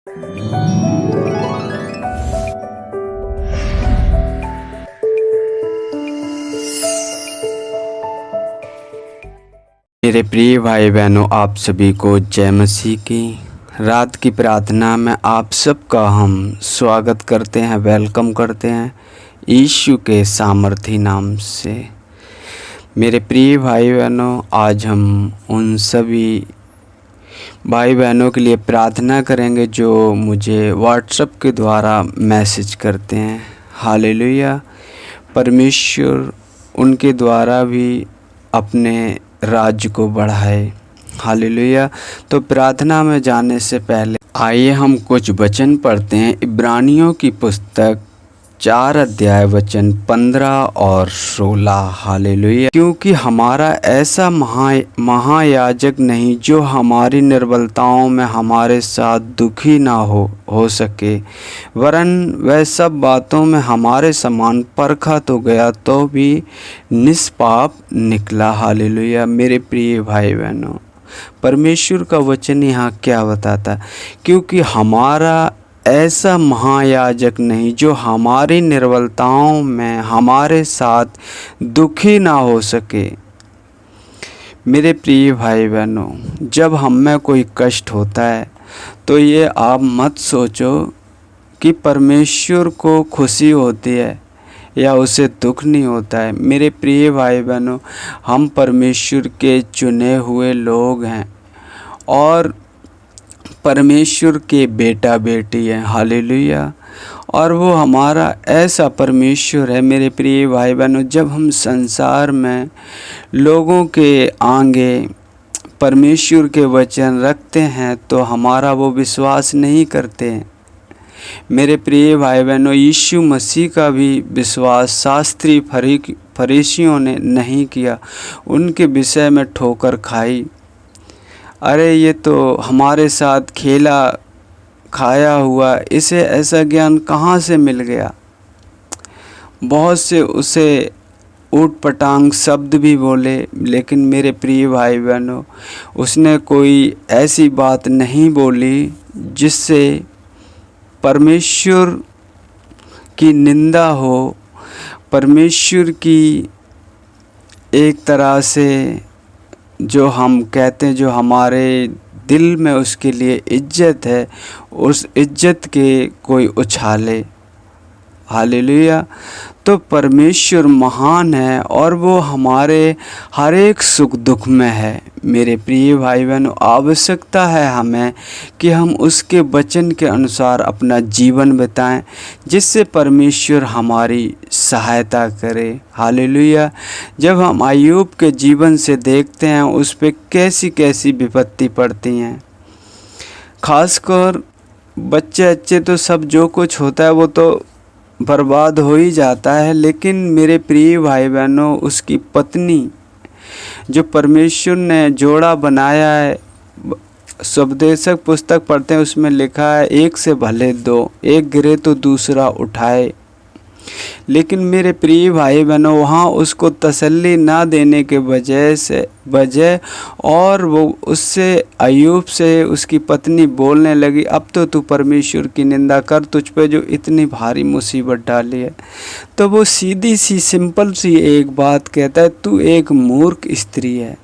मेरे प्रिय भाई बहनों, आप सभी को जय मसीह की। रात की प्रार्थना में आप सबका हम स्वागत करते हैं, वेलकम करते हैं यीशु के सामर्थी नाम से। मेरे प्रिय भाई बहनों, आज हम उन सभी भाई बहनों के लिए प्रार्थना करेंगे जो मुझे व्हाट्सएप के द्वारा मैसेज करते हैं। हालेलुया। परमेश्वर उनके द्वारा भी अपने राज्य को बढ़ाए। हालेलुया। तो प्रार्थना में जाने से पहले आइए हम कुछ वचन पढ़ते हैं। इब्रानियों की पुस्तक 4 अध्याय वचन 15 और 16। हालेलुया। क्योंकि हमारा ऐसा महायाजक नहीं जो हमारी निर्बलताओं में हमारे साथ दुखी ना हो सके, वरन वह सब बातों में हमारे समान परखा तो गया तो भी निष्पाप निकला। हालेलुया। मेरे प्रिय भाई बहनों, परमेश्वर का वचन यहाँ क्या बताता? क्योंकि हमारा ऐसा महायाजक नहीं जो हमारी निर्बलताओं में हमारे साथ दुखी ना हो सके। मेरे प्रिय भाई बहनों, जब हम में कोई कष्ट होता है तो ये आप मत सोचो कि परमेश्वर को खुशी होती है या उसे दुख नहीं होता है। मेरे प्रिय भाई बहनों, हम परमेश्वर के चुने हुए लोग हैं और परमेश्वर के बेटा बेटी हैं। हालेलुया। और वो हमारा ऐसा परमेश्वर है मेरे प्रिय भाई बहनों, जब हम संसार में लोगों के आगे परमेश्वर के वचन रखते हैं तो हमारा वो विश्वास नहीं करते हैं। मेरे प्रिय भाई बहनों, यीशु मसीह का भी विश्वास शास्त्री फरीसियों ने नहीं किया। उनके विषय में ठोकर खाई। अरे ये तो हमारे साथ खेला खाया हुआ, इसे ऐसा ज्ञान कहाँ से मिल गया? बहुत से उसे ऊट पटांग शब्द भी बोले, लेकिन मेरे प्रिय भाई बहनों, उसने कोई ऐसी बात नहीं बोली जिससे परमेश्वर की निंदा हो, परमेश्वर की एक तरह से जो हम कहते हैं, जो हमारे दिल में उसके लिए इज्जत है, उस इज्जत के कोई उछाले। हालेलुया। तो परमेश्वर महान है और वो हमारे हर एक सुख दुख में है। मेरे प्रिय भाई बहनों, आवश्यकता है हमें कि हम उसके वचन के अनुसार अपना जीवन बिताएं, जिससे परमेश्वर हमारी सहायता करे। हालेलुया। जब हम अय्यूब के जीवन से देखते हैं उस पर कैसी कैसी विपत्ति पड़ती हैं, खासकर बच्चे तो सब जो कुछ होता है वो तो बर्बाद हो ही जाता है, लेकिन मेरे प्रिय भाई बहनों, उसकी पत्नी जो परमेश्वर ने जोड़ा बनाया है, उपदेशक पुस्तक पढ़ते हैं उसमें लिखा है, एक से भले दो, एक गिरे तो दूसरा उठाए। लेकिन मेरे प्रिय भाई बहनों, वहाँ उसको तसल्ली ना देने के वजह और वो उससे अय्यूब से उसकी पत्नी बोलने लगी, अब तो तू परमेश्वर की निंदा कर, तुझ पे जो इतनी भारी मुसीबत डाली है। तो वो सीधी सी सिंपल सी एक बात कहता है, तू एक मूर्ख स्त्री है।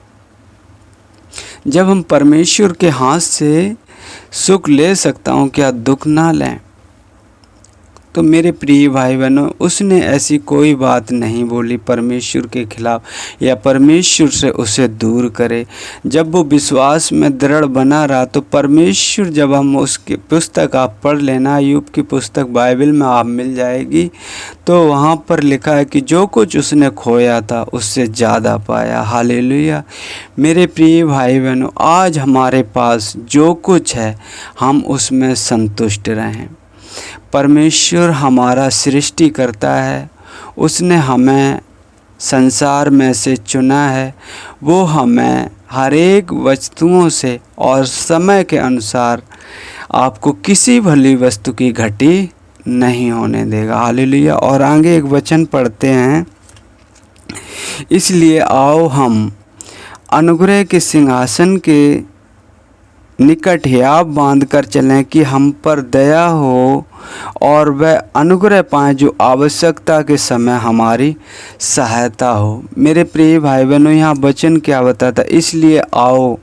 जब हम परमेश्वर के हाथ से सुख ले सकता हूँ, क्या दुख ना लें? तो मेरे प्रिय भाई बहनों, उसने ऐसी कोई बात नहीं बोली परमेश्वर के खिलाफ या परमेश्वर से उसे दूर करे। जब वो विश्वास में दृढ़ बना रहा तो परमेश्वर, जब हम उसकी पुस्तक आप पढ़ लेना, अय्यूब की पुस्तक बाइबल में आप मिल जाएगी, तो वहाँ पर लिखा है कि जो कुछ उसने खोया था उससे ज़्यादा पाया। हालेलुया। मेरे प्रिय भाई बहनों, आज हमारे पास जो कुछ है हम उसमें संतुष्ट रहें। परमेश्वर हमारा सृष्टि करता है, उसने हमें संसार में से चुना है, वो हमें हर एक वस्तुओं से और समय के अनुसार आपको किसी भली वस्तु की घटी नहीं होने देगा। हालेलुया। और आगे एक वचन पढ़ते हैं, इसलिए आओ हम अनुग्रह के सिंहासन के निकट हियाव बांध कर चलें कि हम पर दया हो और वह अनुग्रह पाएँ जो आवश्यकता के समय हमारी सहायता हो। मेरे प्रिय भाई बहनों, यहाँ वचन क्या बताता, इसलिए आओ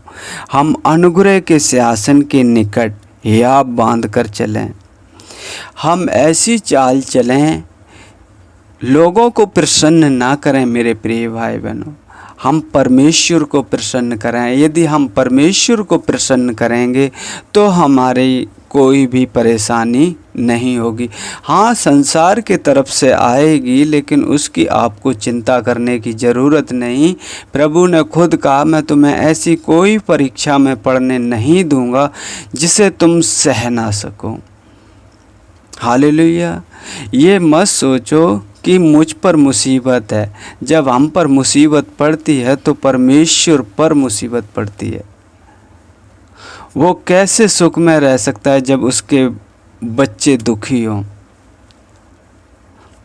हम अनुग्रह के सिंहासन के निकट हियाव बांध कर चलें। हम ऐसी चाल चलें, लोगों को प्रसन्न ना करें। मेरे प्रिय भाई बहनों, हम परमेश्वर को प्रसन्न करें। यदि हम परमेश्वर को प्रसन्न करेंगे तो हमारी कोई भी परेशानी नहीं होगी। हाँ, संसार के तरफ से आएगी, लेकिन उसकी आपको चिंता करने की ज़रूरत नहीं। प्रभु ने खुद कहा, मैं तुम्हें ऐसी कोई परीक्षा में पढ़ने नहीं दूंगा जिसे तुम सह ना सको। हालेलुया। ये मत सोचो कि मुझ पर मुसीबत है। जब हम पर मुसीबत पड़ती है तो परमेश्वर पर मुसीबत पड़ती है। वो कैसे सुख में रह सकता है जब उसके बच्चे दुखी हों।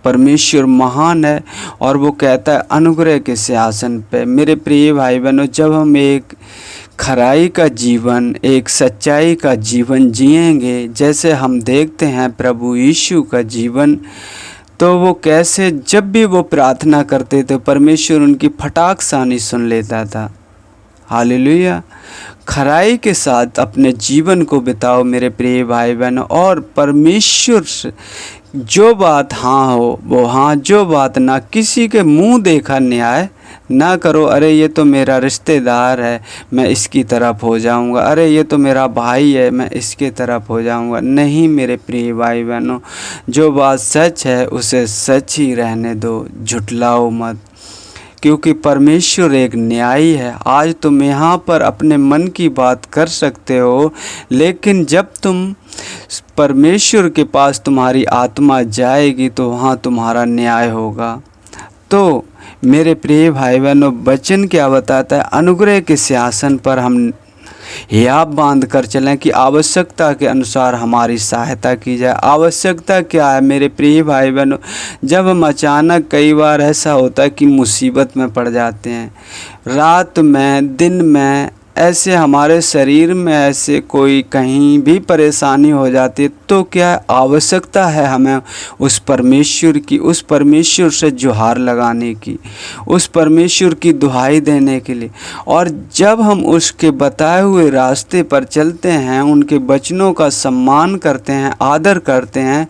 परमेश्वर महान है और वो कहता है अनुग्रह के सिंहासन पे। मेरे प्रिय भाई बहनों, जब हम एक खराई का जीवन, एक सच्चाई का जीवन जिएंगे, जैसे हम देखते हैं प्रभु यीशु का जीवन, तो वो कैसे जब भी वो प्रार्थना करते थे परमेश्वर उनकी फटाक सानी सुन लेता था। हालेलुया। खराई के साथ अपने जीवन को बिताओ मेरे प्रिय भाई बहनों, और परमेश्वर से जो बात हाँ हो वो हाँ, जो बात ना, किसी के मुंह देखा न्याय ना करो। अरे ये तो मेरा रिश्तेदार है, मैं इसकी तरफ हो जाऊंगा। अरे ये तो मेरा भाई है, मैं इसके तरफ हो जाऊंगा। नहीं मेरे प्रिय भाई बहनों, जो बात सच है उसे सच ही रहने दो, झुठलाओ मत, क्योंकि परमेश्वर एक न्यायी है। आज तुम यहाँ पर अपने मन की बात कर सकते हो, लेकिन जब तुम परमेश्वर के पास तुम्हारी आत्मा जाएगी तो वहाँ तुम्हारा न्याय होगा। तो मेरे प्रिय भाई बहनों, वचन क्या बताता है, अनुग्रह के सिंहासन पर हम हियाव बांध कर चलें कि आवश्यकता के अनुसार हमारी सहायता की जाए। आवश्यकता क्या है मेरे प्रिय भाई बहनों, जब हम अचानक, कई बार ऐसा होता है कि मुसीबत में पड़ जाते हैं, रात में, दिन में, ऐसे हमारे शरीर में ऐसे कोई कहीं भी परेशानी हो जाती है, तो क्या आवश्यकता है हमें उस परमेश्वर की, उस परमेश्वर से जुहार लगाने की, उस परमेश्वर की दुहाई देने के लिए। और जब हम उसके बताए हुए रास्ते पर चलते हैं, उनके वचनों का सम्मान करते हैं, आदर करते हैं,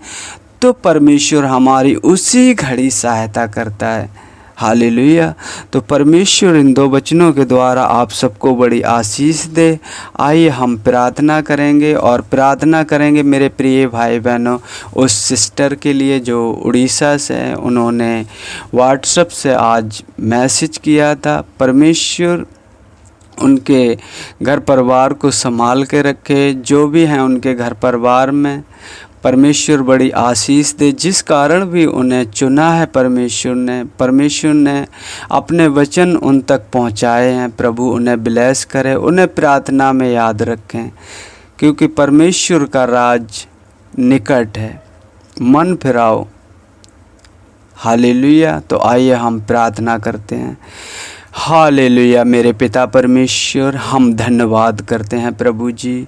तो परमेश्वर हमारी उसी घड़ी सहायता करता है। हालेलुया। तो परमेश्वर इन दो वचनों के द्वारा आप सबको बड़ी आशीष दे। आइए हम प्रार्थना करेंगे, और प्रार्थना करेंगे मेरे प्रिय भाई बहनों उस सिस्टर के लिए जो उड़ीसा से हैं। उन्होंने व्हाट्सएप से आज मैसेज किया था। परमेश्वर उनके घर परिवार को संभाल के रखे, जो भी हैं उनके घर परिवार में परमेश्वर बड़ी आशीष दे। जिस कारण भी उन्हें चुना है परमेश्वर ने अपने वचन उन तक पहुंचाए हैं। प्रभु उन्हें ब्लेस करे, उन्हें प्रार्थना में याद रखें, क्योंकि परमेश्वर का राज निकट है। मन फिराओ। हालेलुया। तो आइए हम प्रार्थना करते हैं। हालेलुया। मेरे पिता परमेश्वर, हम धन्यवाद करते हैं प्रभु जी,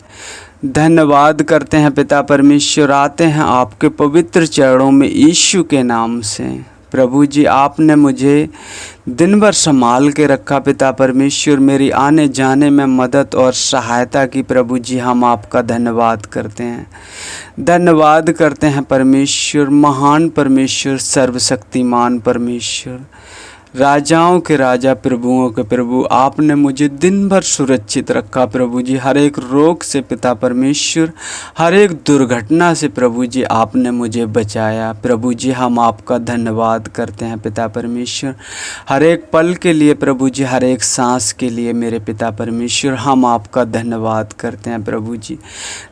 धन्यवाद करते हैं पिता परमेश्वर। आते हैं आपके पवित्र चरणों में यीशु के नाम से। प्रभु जी, आपने मुझे दिन भर संभाल के रखा पिता परमेश्वर, मेरी आने जाने में मदद और सहायता की। प्रभु जी, हम आपका धन्यवाद करते हैं, धन्यवाद करते हैं परमेश्वर, महान परमेश्वर, सर्वशक्तिमान परमेश्वर, राजाओं के राजा, प्रभुओं के प्रभु। आपने मुझे दिन भर सुरक्षित रखा प्रभु जी, हर एक रोग से पिता परमेश्वर, हर एक दुर्घटना से प्रभु जी आपने मुझे बचाया। प्रभु जी, हम आपका धन्यवाद करते हैं पिता परमेश्वर, हर एक पल के लिए प्रभु जी, हर एक सांस के लिए मेरे पिता परमेश्वर, हम आपका धन्यवाद करते हैं प्रभु जी,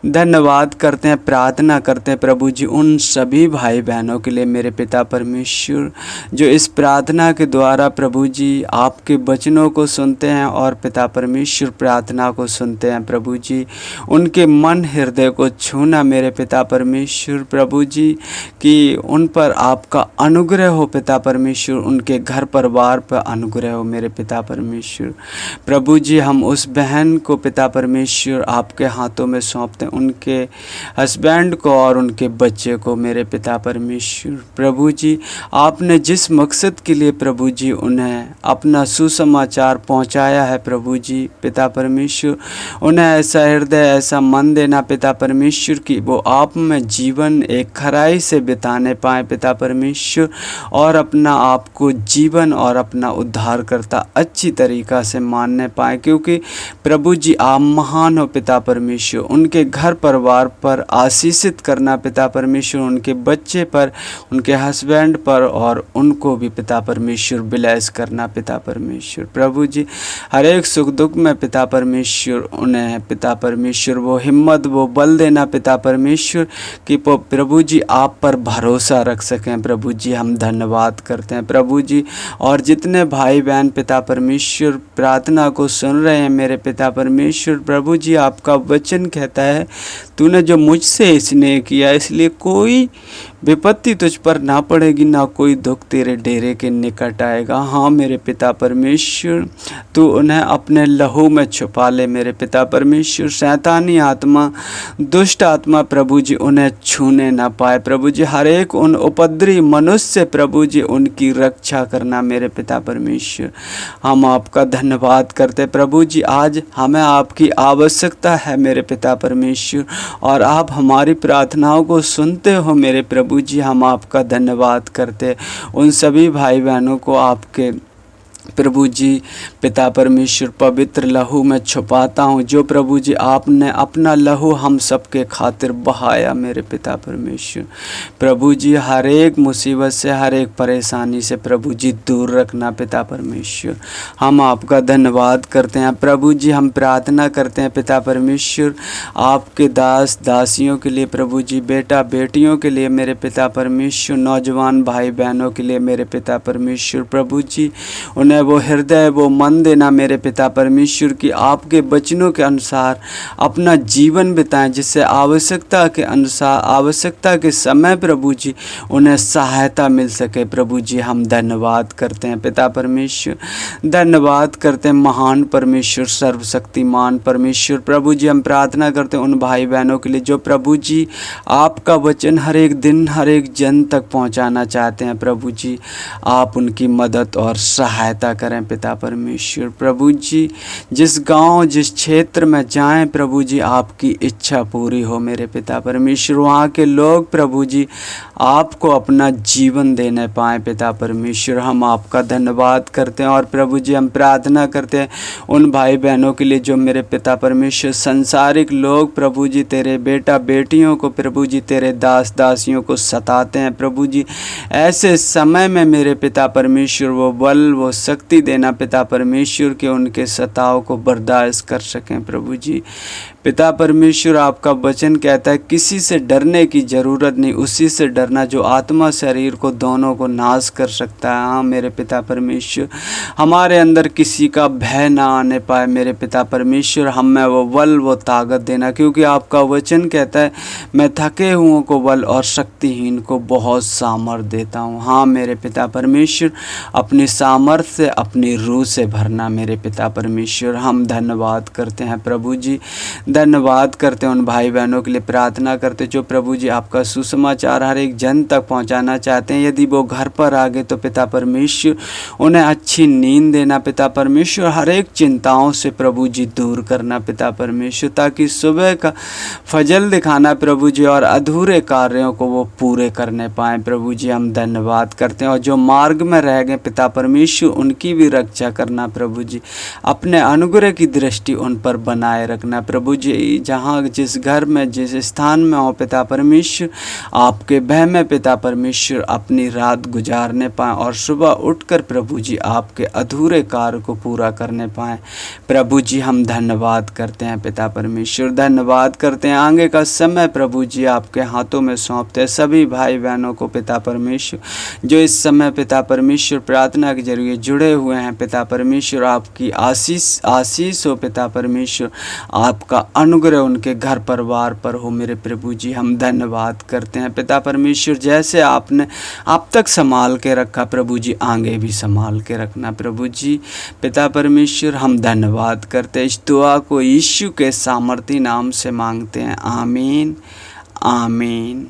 धन्यवाद करते हैं। प्रार्थना करते हैं प्रभु जी उन सभी भाई बहनों के लिए मेरे पिता परमेश्वर, जो इस प्रार्थना के द्वारा द्वारा प्रभु जी आपके वचनों को सुनते हैं और पिता परमेश्वर प्रार्थना को सुनते हैं प्रभु जी। उनके मन हृदय को छूना मेरे पिता परमेश्वर प्रभु जी, कि उन पर आपका अनुग्रह हो पिता परमेश्वर, उनके घर परिवार पर अनुग्रह हो मेरे पिता परमेश्वर प्रभु जी। हम उस बहन को पिता परमेश्वर आपके हाथों में सौंपते हैं, उनके हस्बैंड को और उनके बच्चे को मेरे पिता परमेश्वर प्रभु जी। आपने जिस मकसद के लिए प्रभु जी उन्हें अपना सुसमाचार पहुंचाया है प्रभु जी पिता परमेश्वर, उन्हें ऐसा हृदय ऐसा मन देना पिता परमेश्वर कि वो आप में जीवन एक खराई से बिताने पाए पिता परमेश्वर, और अपना आप को जीवन और अपना उद्धार करता अच्छी तरीक़ा से मानने पाए, क्योंकि प्रभु जी आप महान हो पिता परमेश्वर। उनके घर परिवार पर आशीषित करना पिता परमेश्वर, उनके बच्चे पर, उनके हस्बैंड पर, और उनको भी पिता परमेश्वर ब्लेस करना पिता परमेश्वर प्रभु जी। हर एक सुख दुख में पिता परमेश्वर उन्हें पिता परमेश्वर वो हिम्मत वो बल देना पिता परमेश्वर कि प्रभु जी आप पर भरोसा रख सकें प्रभु जी। हम धन्यवाद करते हैं प्रभु जी। और जितने भाई बहन पिता परमेश्वर प्रार्थना को सुन रहे हैं मेरे पिता परमेश्वर प्रभु जी, आपका वचन कहता है तूने जो मुझसे स्नेह किया इसलिए कोई विपत्ति तुझ पर ना पड़ेगी, ना कोई दुख तेरे डेरे के निकट आएगा। हाँ मेरे पिता परमेश्वर, तू उन्हें अपने लहू में छुपा ले मेरे पिता परमेश्वर। शैतानी आत्मा दुष्ट आत्मा प्रभु जी उन्हें छूने ना पाए प्रभु जी। हर एक उन उपद्रवी मनुष्य प्रभु जी उनकी रक्षा करना मेरे पिता परमेश्वर। हम आपका धन्यवाद करते प्रभु जी। आज हमें आपकी आवश्यकता है मेरे पिता परमेश्वर, और आप हमारी प्रार्थनाओं को सुनते हो मेरे प्रभु जी। हम आपका धन्यवाद करते उन सभी भाई बहनों को आपके प्रभु जी पिता परमेश्वर पवित्र लहू में छुपाता हूँ, जो प्रभु जी आपने अपना लहू हम सबके खातिर बहाया मेरे पिता परमेश्वर प्रभु जी। हर एक मुसीबत से हर एक परेशानी से प्रभु जी दूर रखना पिता परमेश्वर। हम आपका धन्यवाद करते हैं प्रभु जी। हम प्रार्थना करते हैं पिता परमेश्वर आपके दास दासियों के लिए प्रभु जी, बेटा बेटियों के लिए मेरे पिता परमेश्वर, नौजवान भाई बहनों के लिए मेरे पिता परमेश्वर प्रभु जी। उन्हें वो हृदय वो मन देना मेरे पिता परमेश्वर कि आपके वचनों के अनुसार अपना जीवन बिताएं, जिससे आवश्यकता के अनुसार आवश्यकता के समय प्रभु जी उन्हें सहायता मिल सके प्रभु जी। हम धन्यवाद करते हैं पिता परमेश्वर, धन्यवाद करते हैं महान परमेश्वर सर्वशक्तिमान परमेश्वर प्रभु जी। हम प्रार्थना करते हैं उन भाई बहनों के लिए जो प्रभु जी आपका वचन हर एक दिन हर एक जन तक पहुंचाना चाहते हैं प्रभु जी। आप उनकी मदद और सहायता करें पिता परमेश्वर प्रभु जी। जिस गांव जिस क्षेत्र में जाएं प्रभु जी आपकी इच्छा पूरी हो मेरे पिता परमेश्वर। वहाँ के लोग प्रभु जी आपको अपना जीवन देने पाएँ पिता परमेश्वर। हम आपका धन्यवाद करते हैं और प्रभु जी हम प्रार्थना करते हैं उन भाई बहनों के लिए जो मेरे पिता परमेश्वर संसारिक लोग प्रभु जी तेरे बेटा बेटियों को प्रभु जी तेरे दास दासियों को सताते हैं प्रभु जी। ऐसे समय में मेरे पिता परमेश्वर वो बल वो शक्ति देना पिता परमेश्वर के उनके सताव को बर्दाश्त कर सकें प्रभु जी। पिता परमेश्वर आपका वचन कहता है किसी से डरने की ज़रूरत नहीं, उसी से डरना जो आत्मा शरीर को दोनों को नाश कर सकता है। हाँ मेरे पिता परमेश्वर, हमारे अंदर किसी का भय ना आने पाए मेरे पिता परमेश्वर। हमें वो बल वो ताकत देना, क्योंकि आपका वचन कहता है मैं थके हुओं को बल और शक्तिहीन को बहुत सामर्थ देता हूँ। हाँ मेरे पिता परमेश्वर, अपनी सामर्थ से अपनी रूह से भरना मेरे पिता परमेश्वर। हम धन्यवाद करते हैं प्रभु जी, धन्यवाद करते हैं उन भाई बहनों के लिए प्रार्थना करते जो प्रभु जी आपका सुसमाचार हर एक जन तक पहुंचाना चाहते हैं। यदि वो घर पर आ गए तो पिता परमेश्वर उन्हें अच्छी नींद देना पिता परमेश्वर। हर एक चिंताओं से प्रभु जी दूर करना पिता परमेश्वर, ताकि सुबह का फजल दिखाना प्रभु जी और अधूरे कार्यों को वो पूरे करने पाएँ प्रभु जी। हम धन्यवाद करते हैं और जो मार्ग में रह गए पिता परमेश्वर उनकी भी रक्षा करना प्रभु जी। अपने अनुग्रह की दृष्टि उन पर बनाए रखना प्रभु जी। जहाँ जिस घर में जिस स्थान में हो पिता परमेश्वर आपके भय में पिता परमेश्वर अपनी रात गुजारने पाएँ और सुबह उठकर प्रभु जी आपके अधूरे कार्य को पूरा करने पाएँ प्रभु जी। हम धन्यवाद करते हैं पिता परमेश्वर, धन्यवाद करते हैं। आगे का समय प्रभु जी आपके हाथों में सौंपते हैं। सभी भाई बहनों को पिता परमेश्वर, जो इस समय पिता परमेश्वर प्रार्थना के जरिए जुड़े हुए हैं, पिता परमेश्वर आपकी आशीष हो पिता परमेश्वर, आपका अनुग्रह उनके घर परिवार पर हो मेरे प्रभु जी। हम धन्यवाद करते हैं पिता परमेश्वर, जैसे आपने अब तक संभाल के रखा प्रभु जी, आगे भी संभाल के रखना प्रभु जी। पिता परमेश्वर हम धन्यवाद करते हैं, इस दुआ को यीशु के सामर्थी नाम से मांगते हैं, आमीन आमीन।